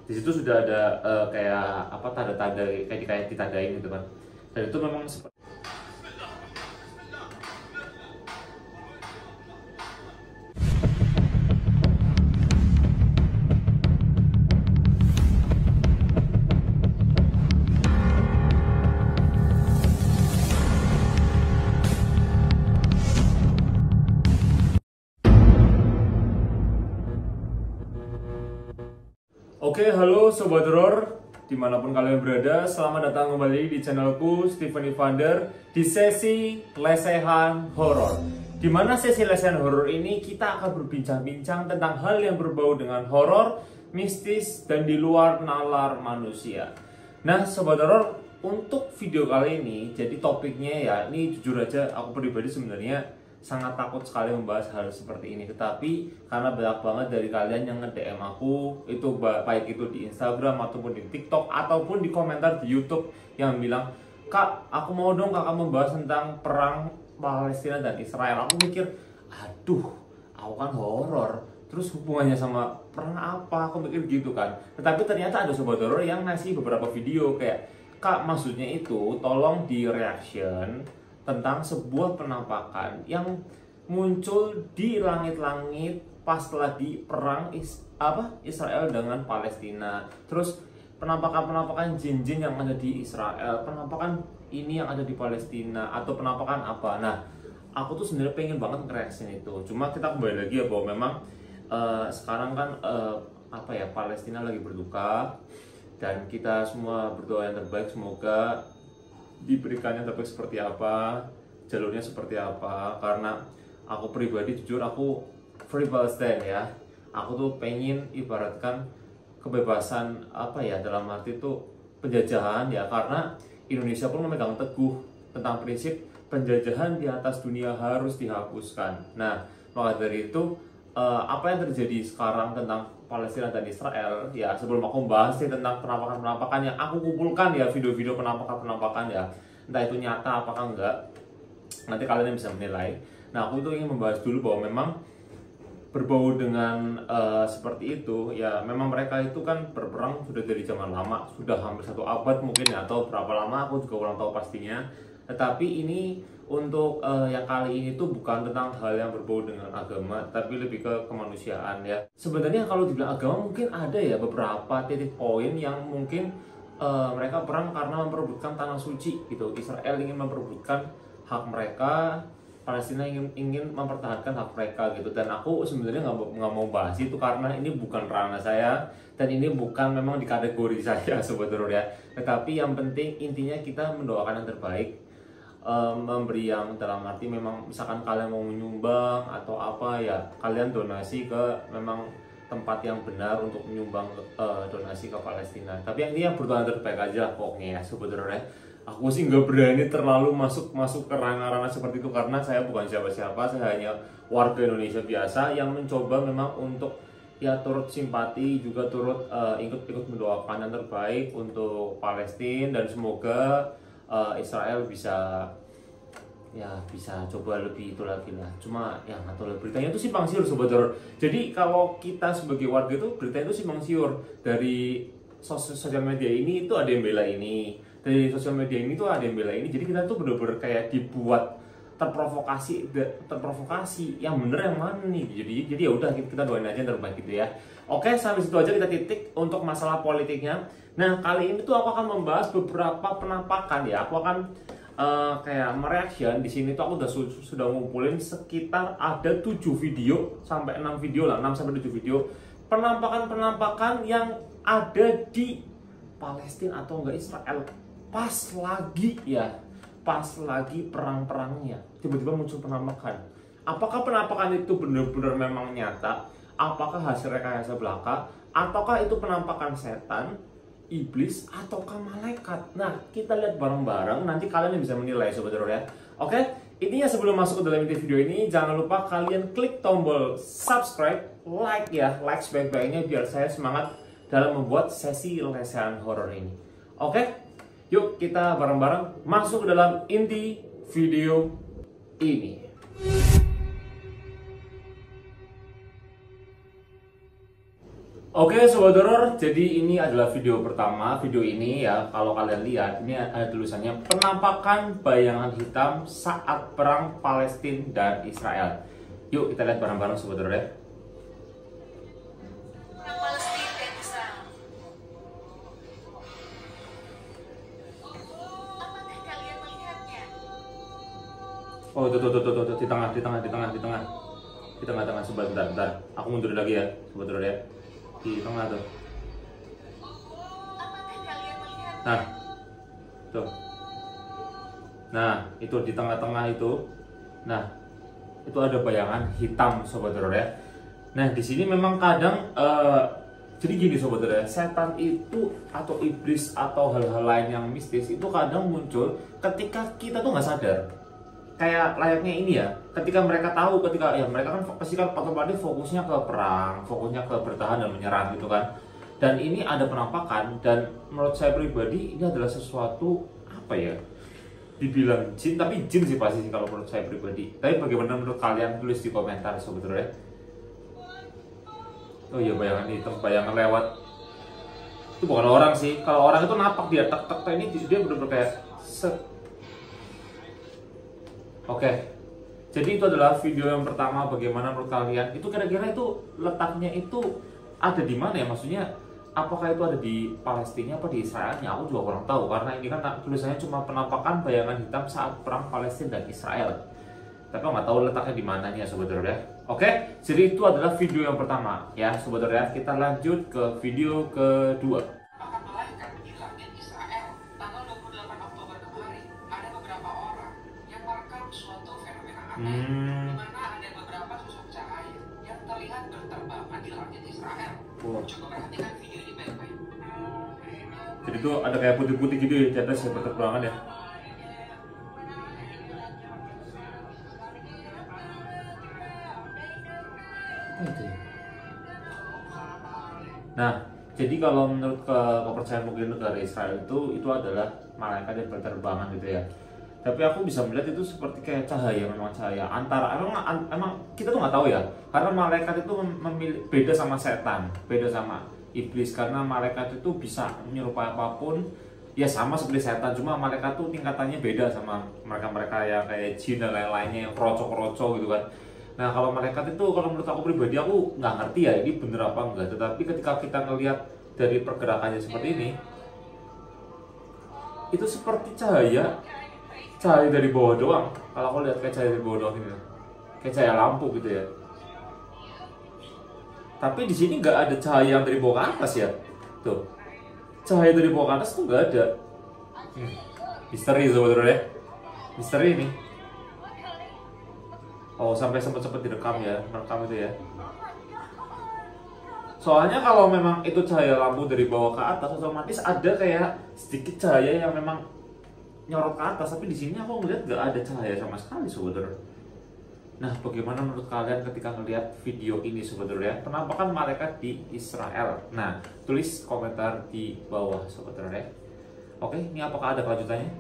Di situ sudah ada kayak apa tanda-tanda kayak ditandain gitu kan. Dan itu memang seperti. Oke, halo Sobat Horor, dimanapun kalian berada, selamat datang kembali di channelku Steven Evander di sesi lesehan horor. Dimana sesi lesehan horor ini kita akan berbincang-bincang tentang hal yang berbau dengan horor, mistis, dan di luar nalar manusia. Nah, Sobat Horor, untuk video kali ini, jadi topiknya ya, ini jujur aja aku pribadi sebenarnya sangat takut sekali membahas hal seperti ini, tetapi karena banyak banget dari kalian yang nge-DM aku, itu baik itu di Instagram ataupun di TikTok ataupun di komentar di YouTube yang bilang, "Kak, aku mau dong kakak membahas tentang perang Palestina dan Israel." Aku mikir, aduh, aku kan horor, terus hubungannya sama perang apa? Aku mikir gitu kan. Tetapi ternyata ada sobat horor yang ngasih beberapa video kayak, "Kak, maksudnya itu tolong di reaction tentang sebuah penampakan yang muncul di langit-langit pas lagi perang Israel dengan Palestina. Terus penampakan-penampakan jin-jin yang ada di Israel, penampakan ini yang ada di Palestina, atau penampakan apa." Nah, aku tuh sebenarnya pengen banget ngereaksin itu. Cuma kita kembali lagi ya bahwa memang sekarang kan Palestina lagi berduka, dan kita semua berdoa yang terbaik, semoga diberikan yang terbaik seperti apa, jalurnya seperti apa. Karena aku pribadi jujur, aku free Palestine ya. Aku tuh pengen ibaratkan kebebasan dalam arti itu penjajahan ya, karena Indonesia pun memegang teguh tentang prinsip penjajahan di atas dunia harus dihapuskan. Nah, maka dari itu apa yang terjadi sekarang tentang Palestina dan Israel ya, sebelum aku membahas tentang penampakan-penampakan yang aku kumpulkan ya, video-video penampakan-penampakan ya, entah itu nyata apakah enggak, nanti kalian bisa menilai. Nah, aku itu ingin membahas dulu bahwa memang berbau dengan seperti itu ya, memang mereka itu kan berperang sudah dari zaman lama, sudah hampir 1 abad mungkin ya, atau berapa lama aku juga kurang tahu pastinya. Tetapi ini untuk yang kali ini tuh bukan tentang hal yang berbau dengan agama, tapi lebih ke kemanusiaan ya. Sebenarnya kalau dibilang agama mungkin ada ya beberapa titik poin yang mungkin mereka perang karena memperebutkan tanah suci gitu. Israel ingin memperebutkan hak mereka, Palestina ingin mempertahankan hak mereka gitu. Dan aku sebenarnya nggak mau bahas itu karena ini bukan ranah saya, dan ini bukan memang di kategori saya sebetulnya. Tetapi yang penting intinya kita mendoakan yang terbaik, memberi yang dalam arti memang misalkan kalian mau menyumbang atau apa ya, kalian donasi ke memang tempat yang benar untuk menyumbang donasi ke Palestina. Tapi yang berdoa terbaik aja pokoknya ya sebetulnya. Aku sih nggak berani terlalu masuk ke ranah-ranah seperti itu karena saya bukan siapa-siapa, saya hanya warga Indonesia biasa yang mencoba memang untuk ya turut simpati, juga turut ikut mendoakan yang terbaik untuk Palestina, dan semoga Israel bisa coba lebih itu lagi lah. Cuma yang atau beritanya itu simpang siur sobat horor. Jadi kalau kita sebagai warga itu beritanya itu simpang siur. Dari sosial media ini itu ada yang bela ini, dari sosial media ini tuh ada yang bela ini. Jadi kita tuh bener-bener kayak dibuat terprovokasi yang bener yang mana nih. Jadi ya udah, kita doain aja yang terbaik gitu ya. Oke, sampai situ aja kita titik untuk masalah politiknya. Nah, kali ini tuh aku akan membahas beberapa penampakan ya. Aku akan kayak mereaction di sini tuh. Aku sudah ngumpulin sekitar ada 7 video sampai 6 video lah, 6 sampai 7 video penampakan yang ada di Palestina atau enggak Israel pas lagi perang-perangnya tiba-tiba muncul penampakan. Apakah penampakan itu benar-benar memang nyata? Apakah hasil rekayasa belaka? Ataukah itu penampakan setan, iblis, ataukah malaikat? Nah, kita lihat bareng-bareng, nanti kalian yang bisa menilai sobat horor ya. Oke, intinya sebelum masuk ke dalam inti video ini, jangan lupa kalian klik tombol subscribe, like ya, like sebaik-baiknya biar saya semangat dalam membuat sesi lesehan horor ini. Oke, yuk kita bareng-bareng masuk ke dalam inti video ini. Oke Sobat Horor, jadi ini adalah video pertama. Video ini ya, kalau kalian lihat, ini ada tulisannya penampakan bayangan hitam saat perang Palestina dan Israel. Yuk kita lihat bareng-bareng Sobat Horor ya. Oh, tuh, di tengah, sebentar. Aku mundur lagi ya, Sobat Horor ya. Di tengah tuh. Nah, tuh. Nah, itu di tengah-tengah itu. Nah, itu ada bayangan hitam, Sobat Horor ya. Nah, di sini memang kadang jadi gini Sobat Horor ya, setan itu atau iblis atau hal-hal lain yang mistis itu kadang muncul ketika kita tuh nggak sadar. Kayak layaknya ini ya, ketika mereka tahu, ketika ya mereka kan pasti kan otomatis fokusnya ke perang, fokusnya ke bertahan dan menyerang gitu kan. Dan ini ada penampakan, dan menurut saya pribadi ini adalah sesuatu apa ya, dibilang jin, tapi jin sih pasti sih kalau menurut saya pribadi. Tapi bagaimana menurut kalian, tulis di komentar Sobat Horor ya. Oh iya, bayangan hitam, bayangan lewat. Itu bukan orang sih, kalau orang itu napak dia tek ini dia bener-bener kayak set. Oke, jadi itu adalah video yang pertama. Bagaimana menurut kalian? Itu kira-kira itu letaknya itu ada di mana ya? Maksudnya apakah itu ada di Palestina apa di Israelnya? Aku juga kurang tahu karena ini kan tulisannya cuma penampakan bayangan hitam saat perang Palestina dan Israel. Tapi nggak tahu letaknya di mananya Sobat Horor ya. Oke, jadi itu adalah video yang pertama ya Sobat Horor ya. Kita lanjut ke video kedua. Di mana ada beberapa sosok cahaya yang terlihat berterbangan di langit Israel. Coba perhatikan video ini baik-baik. Jadi itu ada kayak putih-putih gitu ya di atas ya, berterbangan ya. Nah, jadi kalau menurut kepercayaan mungkin negara Israel itu adalah malaikat yang berterbangan gitu ya. Tapi aku bisa melihat itu seperti kayak cahaya, memang cahaya antara emang kita tuh nggak tahu ya, karena malaikat itu beda sama setan, beda sama iblis, karena malaikat itu bisa menyerupai apapun ya, sama seperti setan, cuma malaikat tuh tingkatannya beda sama mereka yang kayak jin dan lain-lainnya yang kroco gitu kan. Nah kalau malaikat itu, kalau menurut aku pribadi, aku nggak ngerti ya ini bener apa enggak, tetapi ketika kita ngelihat dari pergerakannya seperti ini, itu seperti cahaya dari bawah doang. Kalau aku lihat kayak cahaya dari bawah doang ini, kayak cahaya lampu gitu ya. Tapi di sini nggak ada cahaya yang dari bawah ke atas ya. Tuh, cahaya dari bawah ke atas tuh nggak ada. Misteri Sobat Horor ya, misteri ini. Oh, sampai sempet direkam ya, merekam itu ya. Soalnya kalau memang itu cahaya lampu dari bawah ke atas, otomatis ada kayak sedikit cahaya yang memang nyorot ke atas, tapi di sini aku ngeliat gak ada cahaya sama sekali Sobat Horor. Nah, bagaimana menurut kalian ketika ngeliat video ini Sobat Horor ya, penampakan malaikat di Israel? Nah, tulis komentar di bawah Sobat Horor ya. Oke, ini apakah ada kelanjutannya?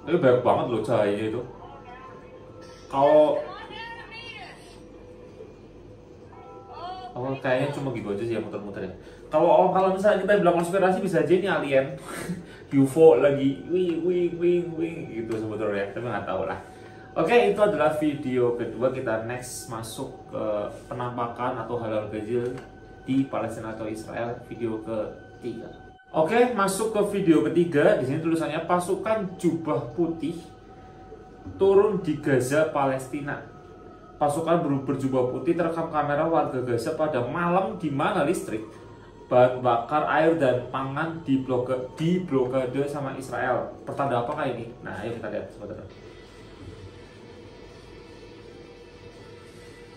Tapi banyak banget loh cahaya itu. Kayaknya cuma gitu aja sih ya, muter-muter ya. Kalau misalnya kita bilang konspirasi, bisa aja ini alien, UFO lagi, wing gitu Sobat Horor ya. Tapi nggak tahu lah. Oke, itu adalah video kedua. Kita next masuk ke penampakan atau hal-hal ganjil di Palestina atau Israel, video ketiga. Oke, masuk ke video ketiga. Di sini tulisannya pasukan jubah putih turun di Gaza, Palestina. Pasukan berjubah putih terekam kamera warga Gaza pada malam di mana listrik, bahan bakar, air, dan pangan diblokade sama Israel. Pertanda apakah ini? Nah, ayo kita lihat sebentar.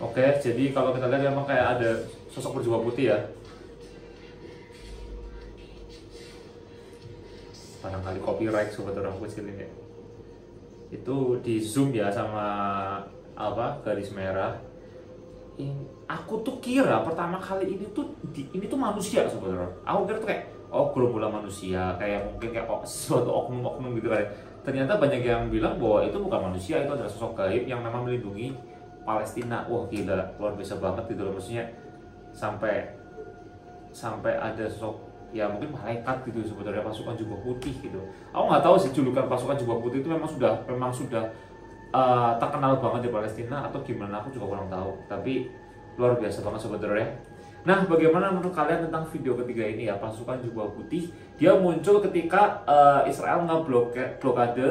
Oke, jadi kalau kita lihat memang kayak ada sosok berjubah putih ya. Barangkali copyright Sobat Horor, aku kecilin ya. Itu di zoom ya sama garis merah. Aku tuh kira pertama kali ini tuh manusia Sobat Horor. Aku kira tuh kayak gerombolan manusia, kayak mungkin kayak sesuatu oknum gitu kan. ternyata banyak yang bilang bahwa itu bukan manusia, itu adalah sosok gaib yang memang melindungi Palestina. Wah gila, luar biasa banget gitu loh, maksudnya sampai ada sosok ya mungkin malaikat gitu sebenarnya, pasukan jubah putih gitu. Aku nggak tahu sih julukan pasukan jubah putih itu memang sudah terkenal banget di Palestina atau gimana, aku juga kurang tahu, tapi luar biasa banget sebenarnya. Nah, bagaimana menurut kalian tentang video ketiga ini ya, pasukan jubah putih? Dia muncul ketika Israel blokade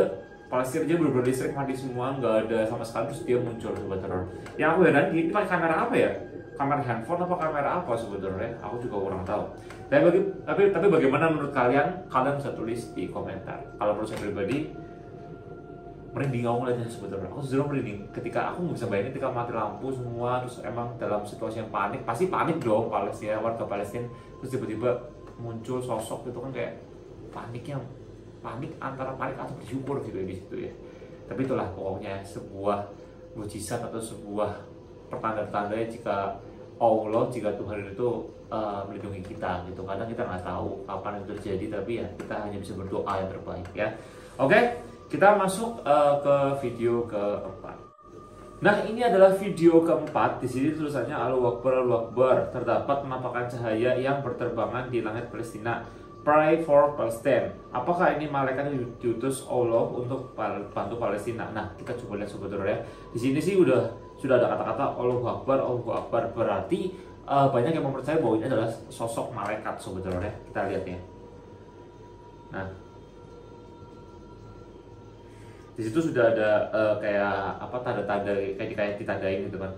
Palestina, dia benar-benar listrik mati semua, nggak ada sama sekali, terus dia muncul sebenarnya. Yang aku heran, ini pakai kamera apa ya? Kamera handphone apa kamera apa sebenarnya? Aku juga kurang tahu. Tapi bagaimana menurut kalian? Kalian bisa tulis di komentar. Kalau menurut saya pribadi, merinding aku ngeliatnya sebenarnya. Aku sejujurnya merinding ketika aku nggak bisa bayangin ketika mati lampu semua, terus emang dalam situasi yang panik, pasti panik dong Palestina, warga Palestina, terus tiba-tiba muncul sosok itu kan kayak panik antara panik atau bersyukur gitu ya di situ ya. Tapi itulah pokoknya sebuah mujizat atau sebuah pertanda-tanda jika Tuhan itu melindungi kita gitu. Kadang kita nggak tahu kapan itu terjadi, tapi ya kita hanya bisa berdoa yang terbaik ya. Oke, kita masuk ke video keempat. Nah, ini adalah video keempat. Di sini tulisannya Allahu Akbar, Allahu Akbar. Terdapat penampakan cahaya yang berterbangan di langit Palestina. Pray for Palestine. Apakah ini malaikat yang diutus Allah untuk bantu Palestina? Nah, kita coba lihat sebenarnya. Di sini sih sudah ada kata-kata Allahu Akbar, Allahu Akbar. Berarti banyak yang mempercayai bahwa ini adalah sosok malaikat sebenarnya. Kita lihat ya. Nah, di situ sudah ada kayak apa tanda-tanda kayak ditandain gitu kan.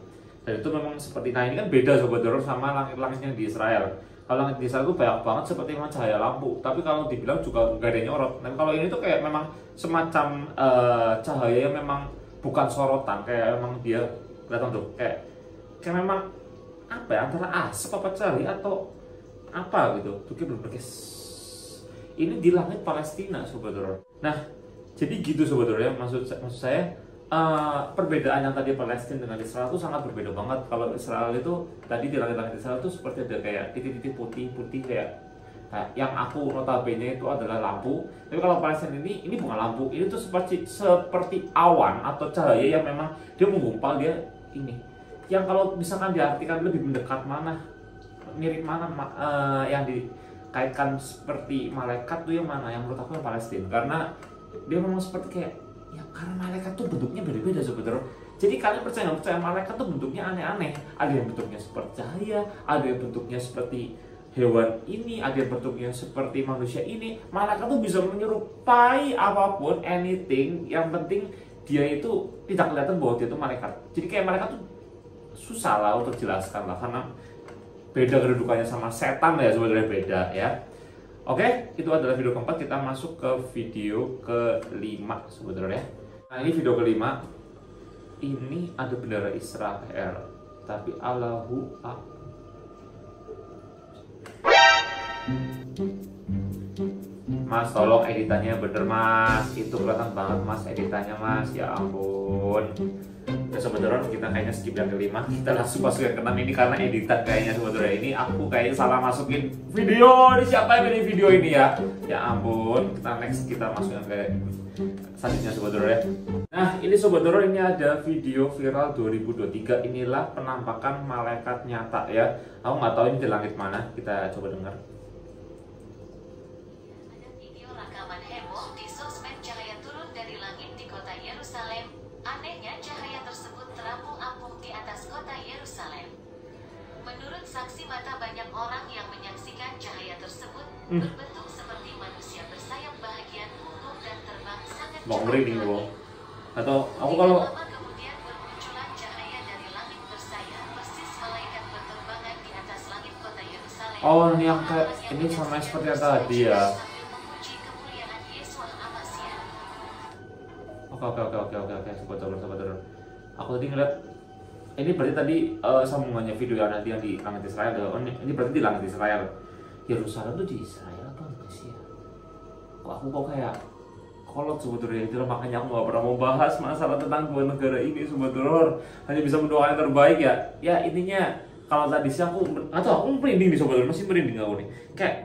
Dan itu memang seperti, nah ini kan beda sebenarnya sama langit-langit yang di Israel. Kalau langit di Israel itu banyak banget seperti memang cahaya lampu, tapi kalau dibilang juga nggak ada yang nyorot. Dan kalau ini tuh kayak memang semacam cahaya yang memang bukan sorotan, kayak memang dia kelihatan tuh kayak memang apa ya, antara asap apa cahaya atau apa gitu. Tuh kayak bener-bener ini di langit Palestina sebenarnya. Nah, jadi gitu sebenarnya, maksud saya perbedaan yang tadi Palestina dengan Israel itu sangat berbeda banget. Kalau Israel itu tadi di langit-langit Israel itu seperti ada kayak titik-titik putih-putih kayak yang aku notabene itu adalah lampu. Tapi kalau Palestina ini bukan lampu, ini tuh seperti awan atau cahaya yang memang dia menggumpal, dia ini. Yang kalau misalkan diartikan lebih mendekat mana, mirip mana yang dikaitkan seperti malaikat tuh yang mana? Yang menurut aku yang Palestina, karena dia memang seperti kayak ya, karena malaikat tuh bentuknya beda-beda sebenarnya. Jadi kalian percaya nggak percaya, malaikat tuh bentuknya aneh-aneh. Ada yang bentuknya seperti cahaya, ada yang bentuknya seperti hewan ini, ada yang bentuknya seperti manusia ini. Malaikat tuh bisa menyerupai apapun, anything. Yang penting dia itu tidak kelihatan bahwa dia itu malaikat. Jadi kayak malaikat tuh susah lah untuk jelaskan lah, karena beda kedudukannya sama setan ya, sebenarnya beda ya. Oke, itu adalah video keempat. Kita masuk ke video kelima sebenarnya. Nah, ini video kelima. Ini ada bendera Israel, tapi Allahu Akbar. Mas, tolong editannya bener mas. Itu kelihatan banget mas editannya mas. Ya ampun. Dan sebenarnya kita kayaknya skip yang kelima, kita langsung masuk yang keenam ini karena editan kayaknya sebenarnya ini aku kayaknya salah masukin video. Ini siapa yang pilih video ini ya? Ya ampun. Kita masuk yang kayak selanjutnya sebenarnya. Nah, ini sebenarnya ini ada video viral 2023. Inilah penampakan malaikat nyata ya. Aku nggak tahu ini di langit mana. Kita coba dengar. Ada video rekaman heboh di sosmed, cahaya turun dari langit di kota Yerusalem. Anehnya cahaya tersebut terapung-apung di atas kota Yerusalem. Menurut saksi mata, banyak orang yang menyaksikan cahaya tersebut berbentuk seperti manusia bersayap bahagia, umum dan terbang sangat Mau cepat. merinding gua. Atau aku kalau Lama kemudian bermunculan cahaya dari langit bersayap persis malaikat berterbangan di atas langit kota Yerusalem. oh ini yang kayak ini sama seperti yang tadi ya. Sambil memuji kemuliaan Yesua Hamasyah. Oke, sabar. Aku tadi ngeliat ini berarti tadi sambungannya video yang nanti yang di langit Israel. Ini berarti di langit Israel. Yerusalem tuh di Israel apa enggak sih ya? Kok kayak kolot sebetulnya, itu makanya aku nggak pernah mau bahas masalah tentang dua negara ini sebetulnya. Hanya bisa mendoakan yang terbaik ya. Ya intinya kalau tadi sih aku merinding nih sebetulnya, masih merinding aku nih. Kayak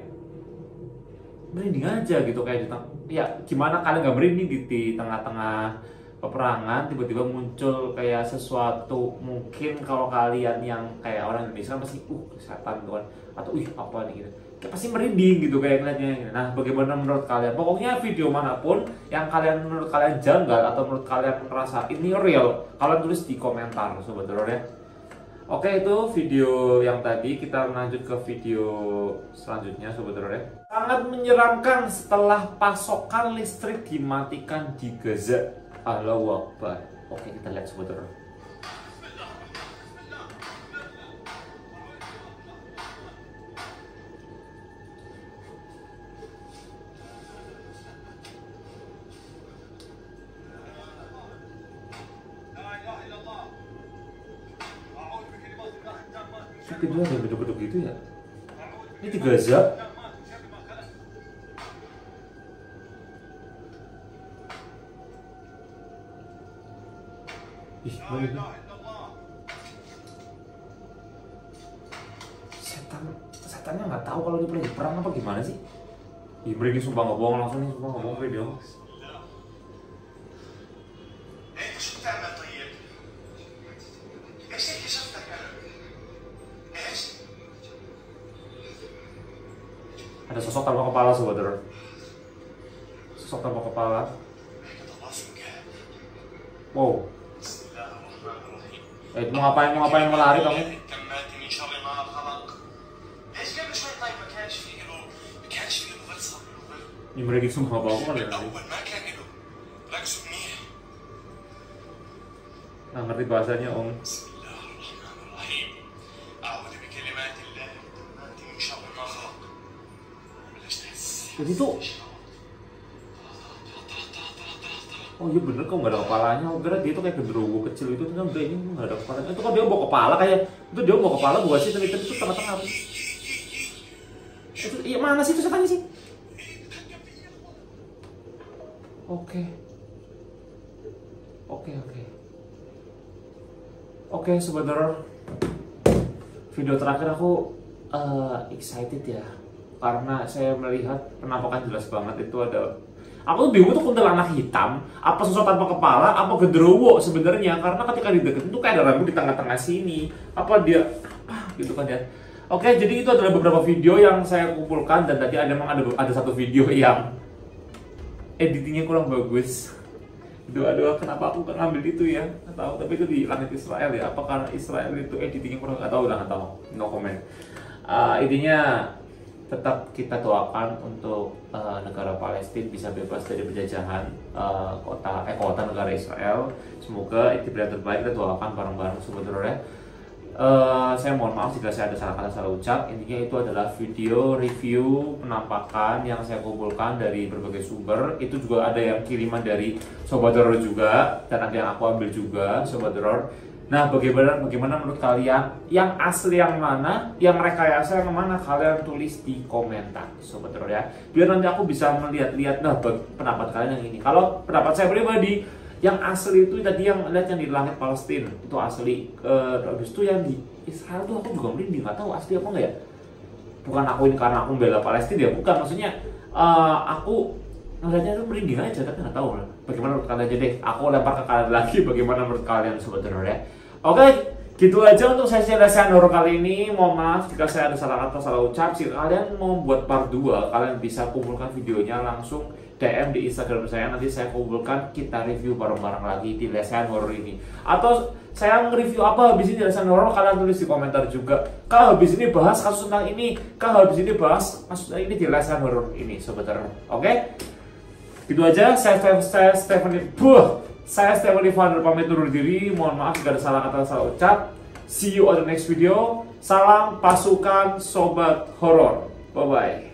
merinding aja gitu kayak ya gimana kalian nggak merinding di tengah-tengah peperangan tiba-tiba muncul kayak sesuatu, mungkin kalau kalian yang kayak orang Indonesia kan pasti setan tuh kan, atau apa nih gitu, kayak pasti merinding gitu kayak ngeliatnya. Nah bagaimana menurut kalian? Pokoknya video manapun yang menurut kalian janggal atau menurut kalian merasa ini real, kalian tulis di komentar sobat horor ya. Oke, itu video yang tadi. Kita lanjut ke video selanjutnya sobat horor ya. Sangat menyeramkan setelah pasokan listrik dimatikan di Gaza. Allahu Akbar. Oke, kita lihat sobat horor. Kedua ada beduk-beduk gitu ya. Ini di Gaza. Ih, mana ini? Setannya nggak tahu kalau dia lagi perang apa gimana sih? Ih, mereka sumpah nggak bohong langsung nih, sumpah nggak bohong video. Ada sosok tanpa kepala sobat horor. Sosok tanpa kepala. Wow. Mau ngapain melari kamu? Ini mereka semua nggak bawa kan ya? Nggak ngerti bahasanya om. Jadi tuh, oh iya bener kok nggak ada kepalanya. Aku kira dia tuh kayak genderuwo kecil itu kan udah ini nggak ada kepalanya. Itu kan dia bawa kepala kayak itu dia bawa kepala buat sih, tapi itu tengah-tengah. Itu iya mana sih itu setannya sih? Oke sobat horor, video terakhir aku excited ya, karena saya melihat penampakan jelas banget itu ada. Aku tuh bingung tuh kuntilanak hitam, apa sosok tanpa kepala, apa genderuwo sebenarnya, karena ketika dideketin tuh kayak ada rambut di tengah-tengah sini, apa dia gitu kan ya. Oke, jadi itu adalah beberapa video yang saya kumpulkan, dan tadi ada satu video yang editingnya kurang bagus. Aduh, kenapa aku ngambil itu ya? Nggak tahu, tapi itu di langit Israel ya. Apa karena Israel itu editingnya kurang? Nggak tahu, no comment. Intinya tetap kita doakan untuk negara Palestina bisa bebas dari penjajahan kota negara Israel. Semoga itu yang terbaik, kita doakan bareng-bareng sobat horor ya. Saya mohon maaf jika saya ada salah kata, salah ucap. Intinya itu adalah video review penampakan yang saya kumpulkan dari berbagai sumber. Itu juga ada yang kiriman dari sobat horor juga, dan ada yang aku ambil juga sobat horor. Nah, bagaimana menurut kalian? Yang asli yang mana? Yang rekayasa yang mana? Kalian tulis di komentar sobat horor ya. Biar nanti aku bisa melihat-lihat pendapat kalian yang ini. Kalau pendapat saya pribadi, yang asli itu tadi yang di langit Palestina itu asli. Habis itu yang di Israel tuh aku juga merinding, nggak tahu asli apa enggak ya. Bukan aku ini karena aku membela Palestina ya, bukan, maksudnya aku ngeliatnya itu merinding aja, tapi nggak tahu bagaimana menurut kalian. Jadi aku lempar ke kalian lagi, bagaimana menurut kalian sobat horor ya. Oke, gitu aja untuk sesi lesehan horor kali ini. Mohon maaf jika saya ada salah kata, salah ucap. Jika kalian mau buat part 2, kalian bisa kumpulkan videonya langsung DM di Instagram saya, nanti saya kumpulkan, kita review bareng-bareng lagi di lesehan horor ini. Atau saya nge-review apa habis ini lesehan horor, kalian tulis di komentar juga. Kalau habis ini bahas kasus tentang ini, kalau habis ini bahas kasus tentang ini di lesehan horor ini sobat horor. Oke? Gitu aja. Saya Stephanie Vander pamit undur diri. Mohon maaf jika ada salah kata, salah ucap. See you on the next video. Salam pasukan sobat horor. Bye bye.